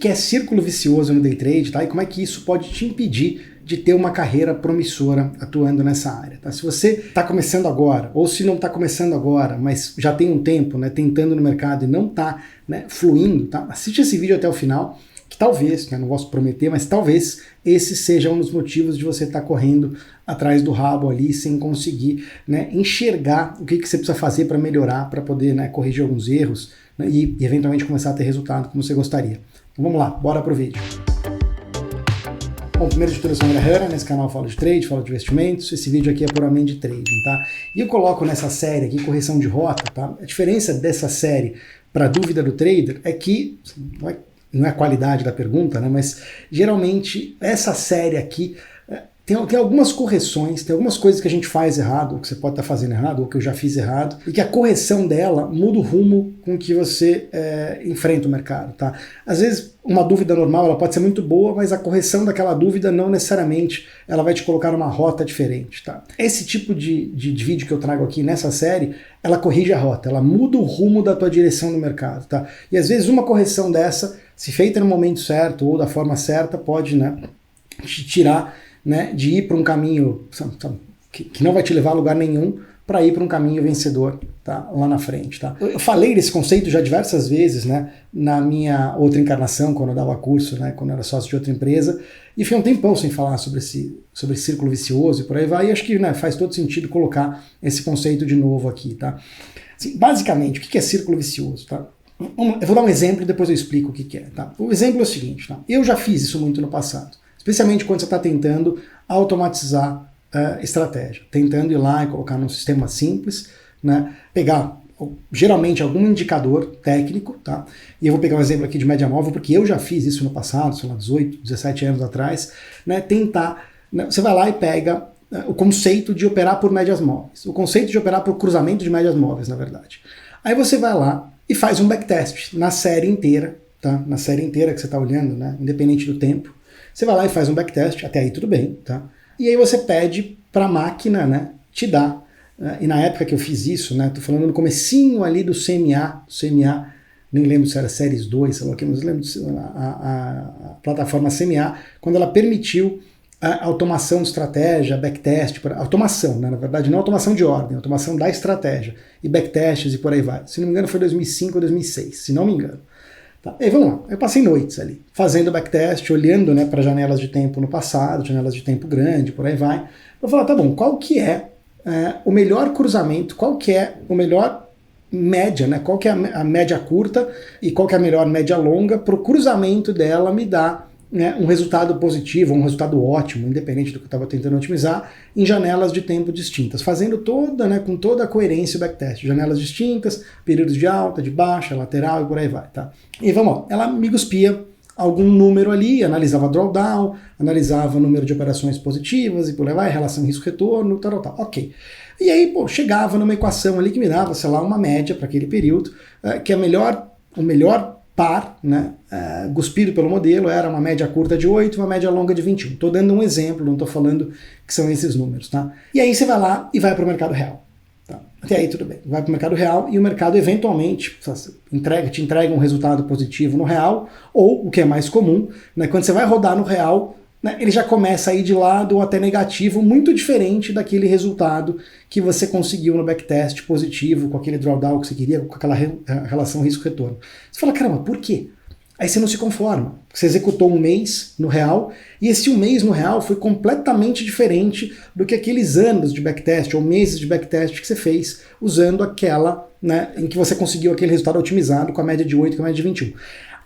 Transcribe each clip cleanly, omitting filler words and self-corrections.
que é círculo vicioso no day trade, tá? E como é que isso pode te impedir de ter uma carreira promissora atuando nessa área, tá? Se você está começando agora, ou se não está começando agora, mas já tem um tempo, né, tentando no mercado e não está, né, fluindo, tá? Assiste esse vídeo até o final, que talvez, né, não posso prometer, mas talvez esse seja um dos motivos de você estar correndo atrás do rabo ali, sem conseguir, né, enxergar o que você precisa fazer para melhorar, para poder, né, corrigir alguns erros, né, e eventualmente começar a ter resultado como você gostaria. Então vamos lá, bora pro vídeo. Bom, primeiro de tudo, eu sou o André Hanna, nesse canal eu falo de trade, falo de investimentos, esse vídeo aqui é puramente de trading, tá? E eu coloco nessa série aqui correção de rota, tá? A diferença dessa série para dúvida do trader é que, não é a qualidade da pergunta, né? Mas geralmente essa série aqui tem algumas correções, tem algumas coisas que a gente faz errado, ou que você pode estar fazendo errado, ou que eu já fiz errado, e que a correção dela muda o rumo com que você enfrenta o mercado, tá? Às vezes uma dúvida normal ela pode ser muito boa, mas a correção daquela dúvida não necessariamente ela vai te colocar numa rota diferente, tá? Esse tipo de vídeo que eu trago aqui nessa série, ela corrige a rota, ela muda o rumo da tua direção no mercado, tá? E às vezes uma correção dessa, se feita no momento certo ou da forma certa, pode, né, te tirar, né, de ir para um caminho que não vai te levar a lugar nenhum, para ir para um caminho vencedor, tá, lá na frente, tá? Eu falei desse conceito já diversas vezes, né, na minha outra encarnação, quando eu dava curso, né, quando eu era sócio de outra empresa, e fiquei um tempão sem falar sobre esse círculo vicioso e por aí vai, e acho que, né, faz todo sentido colocar esse conceito de novo aqui, tá? Assim, basicamente, o que é círculo vicioso, tá? Eu vou dar um exemplo e depois eu explico o que é, tá? O exemplo é o seguinte, tá? Eu já fiz isso muito no passado, especialmente quando você está tentando automatizar estratégia, tentando ir lá e colocar num sistema simples, né, pegar geralmente algum indicador técnico, tá? E eu vou pegar um exemplo aqui de média móvel, porque eu já fiz isso no passado, sei lá, 18, 17 anos atrás, né, tentar, né, você vai lá e pega o conceito de operar por médias móveis, o conceito de operar por cruzamento de médias móveis, na verdade. Aí você vai lá e faz um backtest na série inteira, tá? Na série inteira que você está olhando, né, independente do tempo, você vai lá e faz um backtest, até aí tudo bem, tá? E aí você pede para a máquina, né, te dar. E na época que eu fiz isso, né, tô falando no comecinho ali do CMA, nem lembro se era Series 2, sei lá o que, mas eu lembro a plataforma CMA, quando ela permitiu a automação de estratégia, backtest, automação, né, na verdade não automação de ordem, automação da estratégia, e backtests e por aí vai. Se não me engano foi 2005 ou 2006, se não me engano. Tá. E vamos lá, eu passei noites ali, fazendo backtest, olhando, né, para janelas de tempo no passado, janelas de tempo grande, por aí vai. Eu falar, tá bom, qual que é o melhor cruzamento, qual que é o melhor média, né, qual que é a média curta e qual que é a melhor média longa para o cruzamento dela me dar, né, um resultado positivo, um resultado ótimo, independente do que eu estava tentando otimizar, em janelas de tempo distintas, fazendo toda, né, com toda a coerência o backtest, janelas distintas, períodos de alta, de baixa, lateral e por aí vai, tá? E vamos lá, ela me cuspia algum número ali, analisava drawdown, analisava o número de operações positivas e por aí vai, relação risco-retorno, tal, ok. E aí, pô, chegava numa equação ali que me dava, sei lá, uma média para aquele período, que o melhor par, né, cuspido pelo modelo, era uma média curta de 8 e uma média longa de 21. Estou dando um exemplo, não estou falando que são esses números, tá? E aí você vai lá e vai para o mercado real. Tá? Até aí tudo bem. Vai para o mercado real e o mercado eventualmente te entrega um resultado positivo no real, ou, o que é mais comum, né, quando você vai rodar no real, né, ele já começa a ir de lado ou até negativo, muito diferente daquele resultado que você conseguiu no backtest positivo, com aquele drawdown que você queria, com aquela relação risco-retorno. Você fala, caramba, por quê? Aí você não se conforma. Você executou um mês no real, e esse um mês no real foi completamente diferente do que aqueles anos de backtest, ou meses de backtest que você fez, usando aquela, né, em que você conseguiu aquele resultado otimizado com a média de 8 e com a média de 21.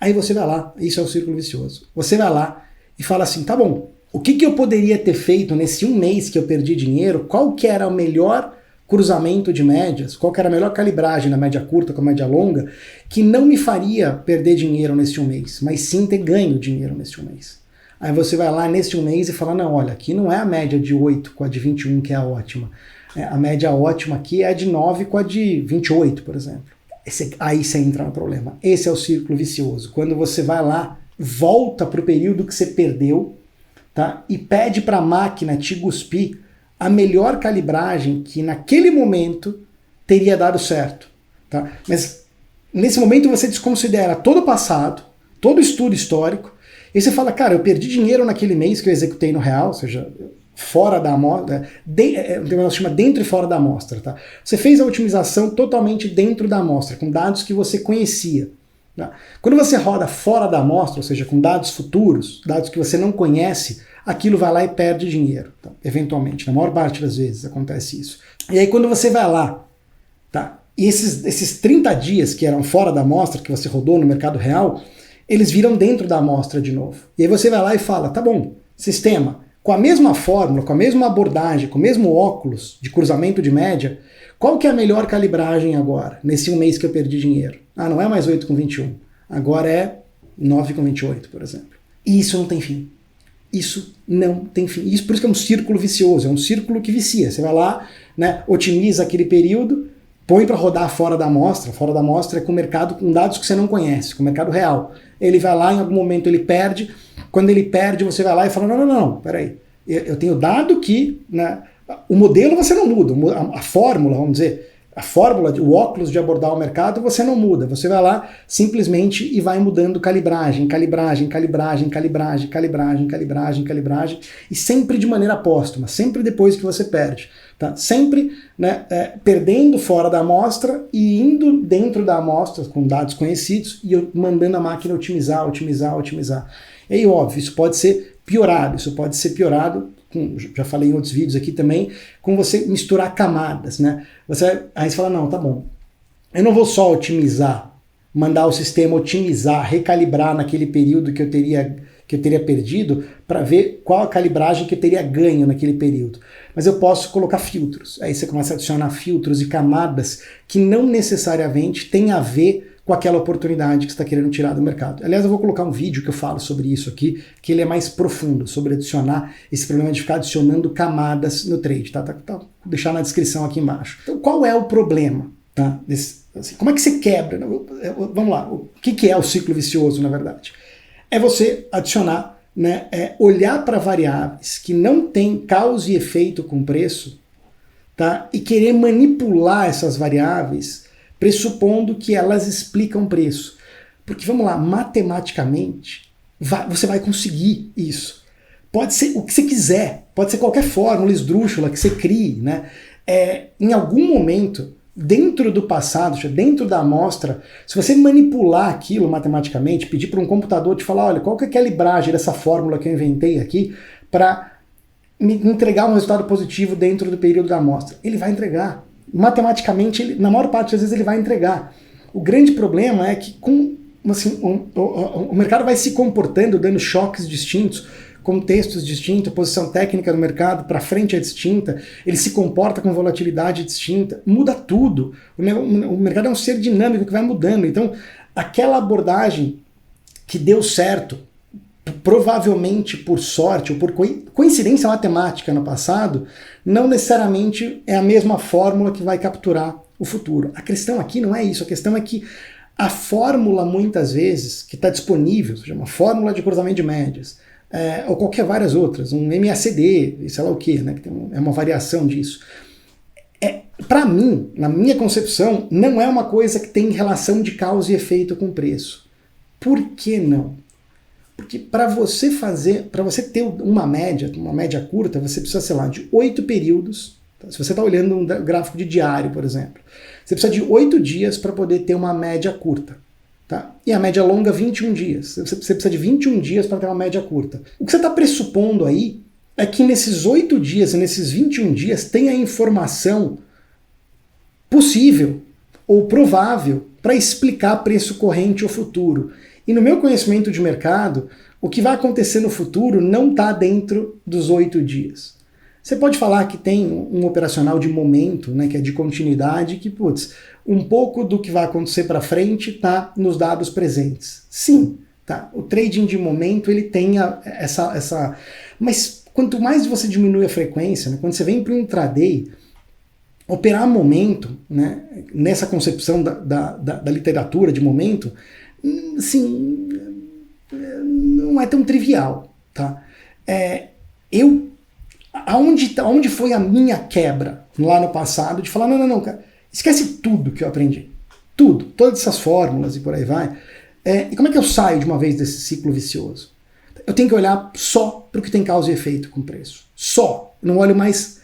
Aí você vai lá, isso é o círculo vicioso, você vai lá e fala assim, tá bom, o que eu poderia ter feito nesse um mês que eu perdi dinheiro, qual que era o melhor cruzamento de médias, qual que era a melhor calibragem na média curta com a média longa, que não me faria perder dinheiro nesse um mês, mas sim ter ganho dinheiro nesse um mês. Aí você vai lá nesse um mês e fala, não, olha, aqui não é a média de 8 com a de 21 que é a ótima. A média ótima aqui é a de 9 com a de 28, por exemplo. Aí você entra no problema. Esse é o círculo vicioso. Quando você vai lá, volta para o período que você perdeu, tá? E pede para a máquina te cuspir a melhor calibragem que naquele momento teria dado certo. Tá? Mas nesse momento você desconsidera todo o passado, todo o estudo histórico, e você fala, cara, eu perdi dinheiro naquele mês que eu executei no real, ou seja, fora da amostra, chama dentro e fora da amostra, tá? Você fez a otimização totalmente dentro da amostra, com dados que você conhecia. Tá? Quando você roda fora da amostra, ou seja, com dados futuros, dados que você não conhece, aquilo vai lá e perde dinheiro, tá? Eventualmente, na maior parte das vezes acontece isso. E aí quando você vai lá, tá? E esses 30 dias que eram fora da amostra, que você rodou no mercado real, eles viram dentro da amostra de novo. E aí você vai lá e fala, tá bom, sistema, com a mesma fórmula, com a mesma abordagem, com o mesmo óculos de cruzamento de média, qual que é a melhor calibragem agora, nesse um mês que eu perdi dinheiro? Ah, não é mais 8,21, agora é 9,28, por exemplo. E isso não tem fim. Isso não tem fim. Isso por isso que é um círculo vicioso, é um círculo que vicia. Você vai lá, né, otimiza aquele período, põe para rodar fora da amostra é com o mercado, com dados que você não conhece, com o mercado real. Ele vai lá, em algum momento ele perde, quando ele perde você vai lá e fala, não, peraí, eu tenho dado que, né, o modelo você não muda, a fórmula, vamos dizer, a fórmula, o óculos de abordar o mercado você não muda, você vai lá simplesmente e vai mudando calibragem, e sempre de maneira póstuma, sempre depois que você perde. Tá? Sempre, né, perdendo fora da amostra e indo dentro da amostra com dados conhecidos e mandando a máquina otimizar. E aí, óbvio, isso pode ser piorado, já falei em outros vídeos aqui também, com você misturar camadas, né? Aí você fala, não, tá bom, eu não vou só otimizar, mandar o sistema otimizar, recalibrar naquele período que eu teria perdido para ver qual a calibragem que eu teria ganho naquele período. Mas eu posso colocar filtros. Aí você começa a adicionar filtros e camadas que não necessariamente têm a ver com aquela oportunidade que você está querendo tirar do mercado. Aliás, eu vou colocar um vídeo que eu falo sobre isso aqui, que ele é mais profundo, sobre adicionar esse problema de ficar adicionando camadas no trade. Tá? Vou deixar na descrição aqui embaixo. Então, qual é o problema? Tá? Como é que você quebra? Vamos lá, o que é o ciclo vicioso, na verdade? É você adicionar, né, olhar para variáveis que não têm causa e efeito com preço, tá? E querer manipular essas variáveis pressupondo que elas explicam preço. Porque, vamos lá, matematicamente, você vai conseguir isso. Pode ser o que você quiser, pode ser qualquer fórmula esdrúxula que você crie, né? Em algum momento, dentro do passado, dentro da amostra, se você manipular aquilo matematicamente, pedir para um computador te falar, olha, qual que é a calibragem dessa fórmula que eu inventei aqui para me entregar um resultado positivo dentro do período da amostra, ele vai entregar. Matematicamente, na maior parte das vezes ele vai entregar. O grande problema é que o mercado vai se comportando, dando choques distintos, contextos distintos, posição técnica do mercado para frente é distinta, ele se comporta com volatilidade distinta, muda tudo. O mercado é um ser dinâmico que vai mudando. Então, aquela abordagem que deu certo, provavelmente por sorte ou por coincidência matemática no passado, não necessariamente é a mesma fórmula que vai capturar o futuro. A questão aqui não é isso, a questão é que a fórmula, muitas vezes, que está disponível, seja uma fórmula de cruzamento de médias, ou qualquer várias outras, um MACD, sei lá o que, né, que é uma variação disso. Para mim, na minha concepção, não é uma coisa que tem relação de causa e efeito com preço. Por que não? Porque para você ter uma média curta, você precisa, sei lá, de 8 períodos. Tá? Se você está olhando um gráfico de diário, por exemplo, você precisa de 8 dias para poder ter uma média curta. Tá? E a média longa, 21 dias. Você precisa de 21 dias para ter uma média curta. O que você está pressupondo aí é que nesses 8 dias e nesses 21 dias tem a informação possível ou provável para explicar preço corrente ou futuro. E no meu conhecimento de mercado, o que vai acontecer no futuro não está dentro dos 8 dias. Você pode falar que tem um operacional de momento, né, que é de continuidade, que, um pouco do que vai acontecer para frente está nos dados presentes. Sim, tá? O trading de momento ele tem essa... Mas quanto mais você diminui a frequência, né, quando você vem para um intraday, operar momento, né, nessa concepção da literatura de momento, assim, não é tão trivial, tá? Aonde foi a minha quebra lá no passado de falar, não, cara, esquece tudo que eu aprendi, tudo, todas essas fórmulas e por aí vai, E como é que eu saio de uma vez desse ciclo vicioso? Eu tenho que olhar só para o que tem causa e efeito com preço. Só. Eu não olho mais...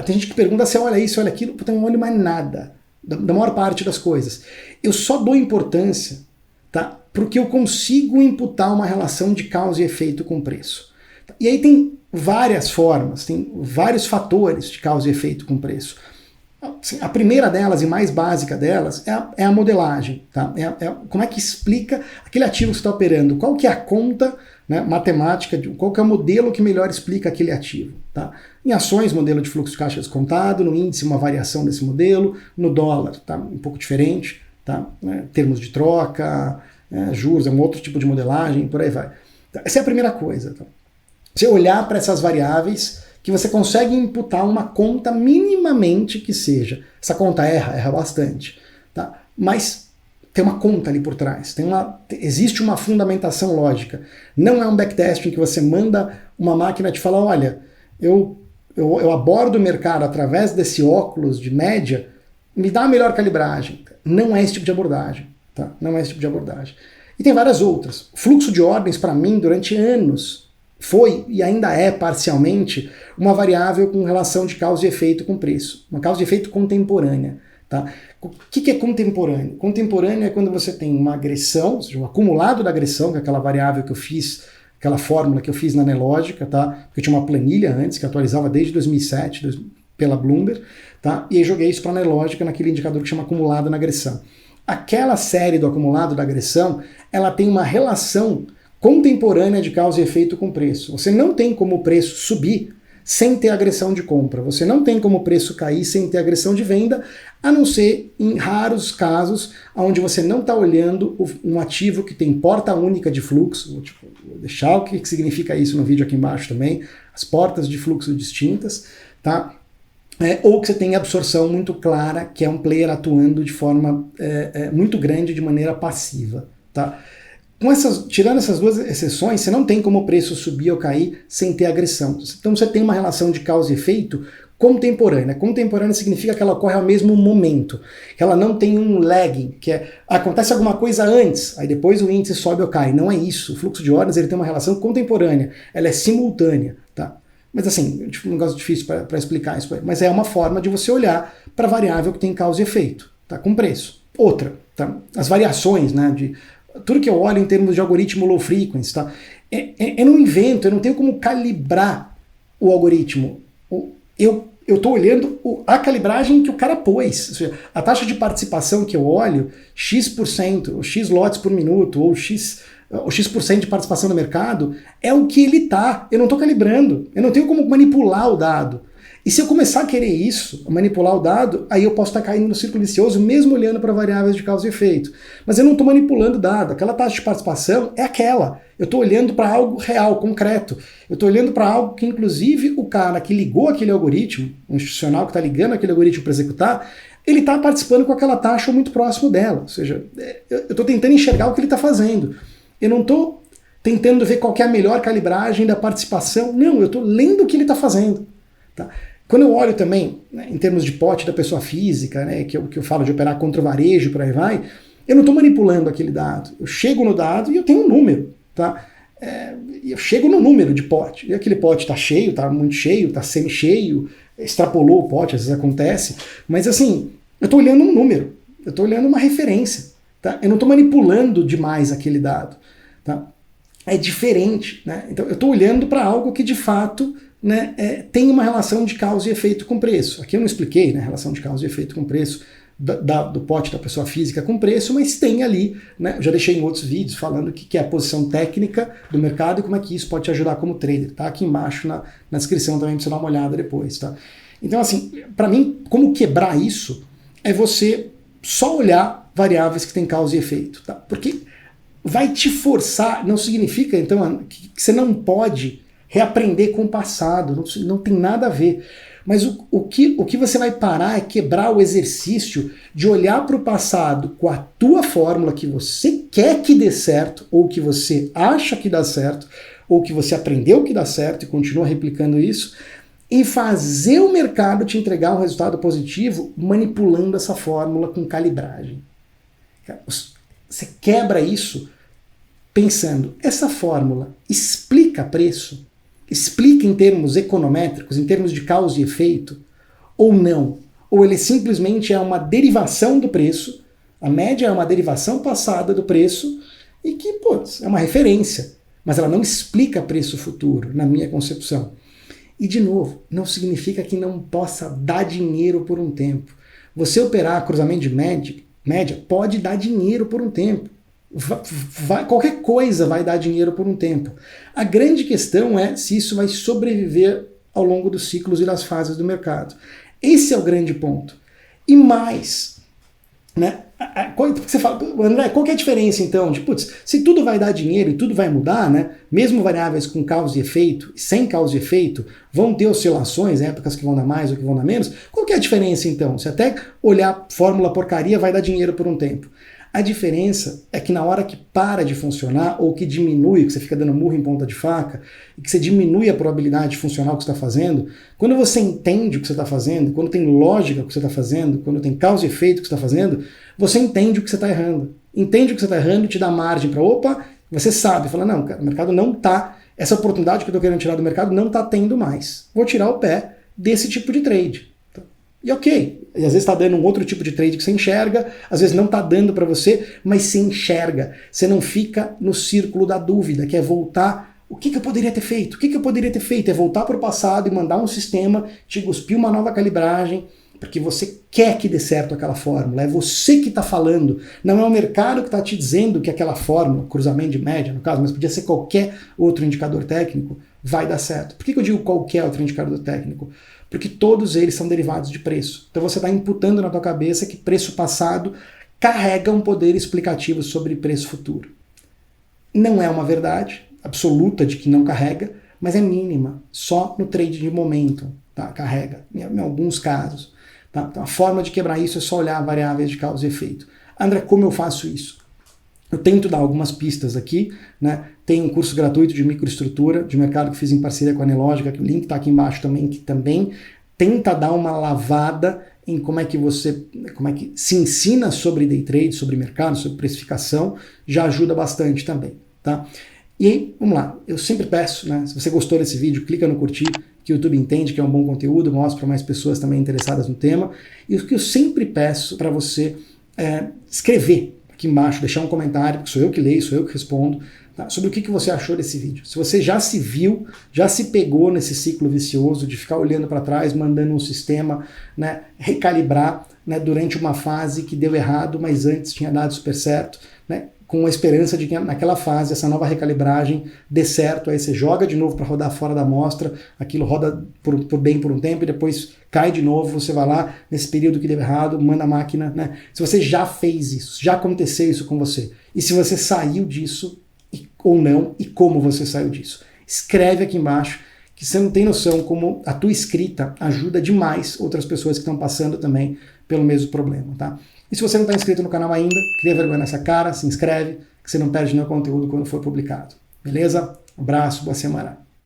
tem gente que pergunta se olha isso, olha aquilo. Eu não olho mais nada da maior parte das coisas. Eu só dou importância, tá, porque eu consigo imputar uma relação de causa e efeito com preço. E aí tem várias formas, tem vários fatores de causa e efeito com preço. A primeira delas e mais básica delas é a modelagem. Tá? Como é que explica aquele ativo que você está operando? Qual que é a conta, né, matemática, qual que é o modelo que melhor explica aquele ativo? Tá? Em ações, modelo de fluxo de caixa descontado, no índice, uma variação desse modelo, no dólar, tá? Um pouco diferente, tá? Termos de troca, juros, é um outro tipo de modelagem, por aí vai. Essa é a primeira coisa. Tá? Você olhar para essas variáveis que você consegue imputar uma conta minimamente que seja. Essa conta erra bastante, tá? Mas tem uma conta ali por trás, existe uma fundamentação lógica. Não é um backtesting que você manda uma máquina te falar, olha, eu abordo o mercado através desse óculos de média, me dá a melhor calibragem. Não é esse tipo de abordagem, tá? Não é esse tipo de abordagem. E tem várias outras. Fluxo de ordens, para mim, durante anos, foi e ainda é parcialmente uma variável com relação de causa e efeito com preço. Uma causa e efeito contemporânea. Tá? O que é contemporâneo? Contemporâneo é quando você tem uma agressão, ou seja, um acumulado da agressão, que é aquela variável que eu fiz, aquela fórmula que eu fiz na Nelógica, tá? Eu tinha uma planilha antes que atualizava desde 2007 pela Bloomberg, tá? E aí joguei isso para a Nelógica naquele indicador que chama acumulado na agressão. Aquela série do acumulado da agressão, ela tem uma relação contemporânea de causa e efeito com preço. Você não tem como o preço subir sem ter agressão de compra. Você não tem como o preço cair sem ter agressão de venda, a não ser em raros casos onde você não está olhando um ativo que tem porta única de fluxo. Vou deixar o que significa isso no vídeo aqui embaixo também, as portas de fluxo distintas, tá? Ou que você tem absorção muito clara, que é um player atuando de forma muito grande, de maneira passiva, tá? Tirando essas duas exceções, você não tem como o preço subir ou cair sem ter agressão. Então você tem uma relação de causa e efeito contemporânea. Contemporânea significa que ela ocorre ao mesmo momento, que ela não tem um lagging, que acontece alguma coisa antes, aí depois o índice sobe ou cai. Não é isso. O fluxo de ordens ele tem uma relação contemporânea, ela é simultânea. Tá? Mas assim, um negócio difícil para explicar isso, mas é uma forma de você olhar para a variável que tem causa e efeito, tá? Com preço. Outra, tá? As variações, né, tudo que eu olho em termos de algoritmo low frequency, tá? Eu não invento, eu não tenho como calibrar o algoritmo. Eu estou olhando a calibragem que o cara pôs. Ou seja, a taxa de participação que eu olho, X%, ou X lotes por minuto, ou X% de participação no mercado, é o que ele tá. Eu não estou calibrando. Eu não tenho como manipular o dado. E se eu começar a querer isso, manipular o dado, aí eu posso estar caindo no círculo vicioso mesmo olhando para variáveis de causa e efeito. Mas eu não estou manipulando o dado. Aquela taxa de participação é aquela. Eu estou olhando para algo real, concreto. Eu estou olhando para algo que, inclusive, o cara que ligou aquele algoritmo, o institucional que está ligando aquele algoritmo para executar, ele está participando com aquela taxa muito próximo dela. Ou seja, eu estou tentando enxergar o que ele está fazendo. Eu não estou tentando ver qual que é a melhor calibragem da participação. Não, eu estou lendo o que ele está fazendo. Tá? Quando eu olho também, né, em termos de pote da pessoa física, né, que eu falo de operar contra o varejo, por aí vai, eu não estou manipulando aquele dado. Eu chego no dado e eu tenho um número. Tá? Eu chego no número de pote. E aquele pote está cheio, está muito cheio, está semi-cheio, extrapolou o pote, às vezes acontece. Mas assim, eu estou olhando um número, eu estou olhando uma referência. Tá? Eu não estou manipulando demais aquele dado. Tá? É diferente. Né? Então eu estou olhando para algo que de fato, né, tem uma relação de causa e efeito com preço. Aqui eu não expliquei, né, a relação de causa e efeito com preço do pote da pessoa física com preço, mas tem ali, né, eu já deixei em outros vídeos falando o que é a posição técnica do mercado e como é que isso pode te ajudar como trader. Tá aqui embaixo na descrição também para você dar uma olhada depois. Tá? Então assim, para mim, como quebrar isso é você só olhar variáveis que têm causa e efeito. Tá? Porque vai te forçar, não significa então que você não pode reaprender com o passado, não tem nada a ver. Mas o que você vai parar é quebrar o exercício de olhar para o passado com a tua fórmula que você quer que dê certo, ou que você acha que dá certo, ou que você aprendeu que dá certo e continua replicando isso, e fazer o mercado te entregar um resultado positivo manipulando essa fórmula com calibragem. você quebra isso pensando, essa fórmula explica preço? Explica em termos econométricos, em termos de causa e efeito? Ou não? Ou ele simplesmente é uma derivação do preço, a média é uma derivação passada do preço, e que, putz, é uma referência, mas ela não explica preço futuro, na minha concepção. E, de novo, não significa que não possa dar dinheiro por um tempo. Você operar cruzamento de média pode dar dinheiro por um tempo. Qualquer coisa vai dar dinheiro por um tempo. A grande questão é se isso vai sobreviver ao longo dos ciclos e das fases do mercado. Esse é o grande ponto. E mais, né? Você fala, André, qual que é a diferença então? De, putz, se tudo vai dar dinheiro e tudo vai mudar, né? Mesmo variáveis com causa e efeito, sem causa e efeito, vão ter oscilações, épocas que vão dar mais ou que vão dar menos. Qual que é a diferença então? Se até olhar fórmula porcaria vai dar dinheiro por um tempo. A diferença é que na hora que para de funcionar, ou que diminui, que você fica dando murro em ponta de faca, e que você diminui a probabilidade de funcionar o que você está fazendo, quando você entende o que você está fazendo, quando tem lógica o que você está fazendo, quando tem causa e efeito o que você está fazendo, você entende o que você está errando. Entende o que você está errando e te dá margem para, opa, você sabe, fala, não, cara, o mercado não está, essa oportunidade que eu estou querendo tirar do mercado não está tendo mais. Vou tirar o pé desse tipo de trade. E ok, e às vezes está dando um outro tipo de trade que você enxerga, às vezes não está dando para você, mas você enxerga. Você não fica no círculo da dúvida, que é voltar, o que eu poderia ter feito? O que eu poderia ter feito? É voltar para o passado e mandar um sistema te cuspir uma nova calibragem, porque você quer que dê certo aquela fórmula, é você que está falando, não é o mercado que está te dizendo que aquela fórmula, cruzamento de média no caso, mas podia ser qualquer outro indicador técnico, vai dar certo. Por que eu digo qualquer outro indicador técnico? Porque todos eles são derivados de preço. Então você está imputando na tua cabeça que preço passado carrega um poder explicativo sobre preço futuro. Não é uma verdade absoluta de que não carrega, mas é mínima, só no trade de momento, tá? Carrega, em alguns casos. Tá? Então a forma de quebrar isso é só olhar variáveis de causa e efeito. André, como eu faço isso? Eu tento dar algumas pistas aqui, né? Tem um curso gratuito de microestrutura de mercado que fiz em parceria com a Nelogica, que o link está aqui embaixo também, que também tenta dar uma lavada em como é que se ensina sobre day trade, sobre mercado, sobre precificação, já ajuda bastante também, tá? E aí, vamos lá, eu sempre peço, né? Se você gostou desse vídeo, clica no curtir, que o YouTube entende que é um bom conteúdo, mostra para mais pessoas também interessadas no tema. E o que eu sempre peço para você é escrever aqui embaixo, deixar um comentário, porque sou eu que leio, sou eu que respondo, tá? Sobre o que você achou desse vídeo. Se você já se viu, já se pegou nesse ciclo vicioso de ficar olhando para trás, mandando um sistema, né, recalibrar, né, durante uma fase que deu errado, mas antes tinha dado super certo, né, com a esperança de que naquela fase essa nova recalibragem dê certo, aí você joga de novo para rodar fora da amostra, aquilo roda bem por um tempo e depois cai de novo, você vai lá nesse período que deu errado, manda a máquina, né? Se você já fez isso, já aconteceu isso com você, e se você saiu disso ou não, e como você saiu disso. Escreve aqui embaixo, que você não tem noção como a tua escrita ajuda demais outras pessoas que estão passando também pelo mesmo problema, tá? E se você não está inscrito no canal ainda, cria vergonha nessa cara, se inscreve, que você não perde nenhum conteúdo quando for publicado. Beleza? Um abraço, boa semana.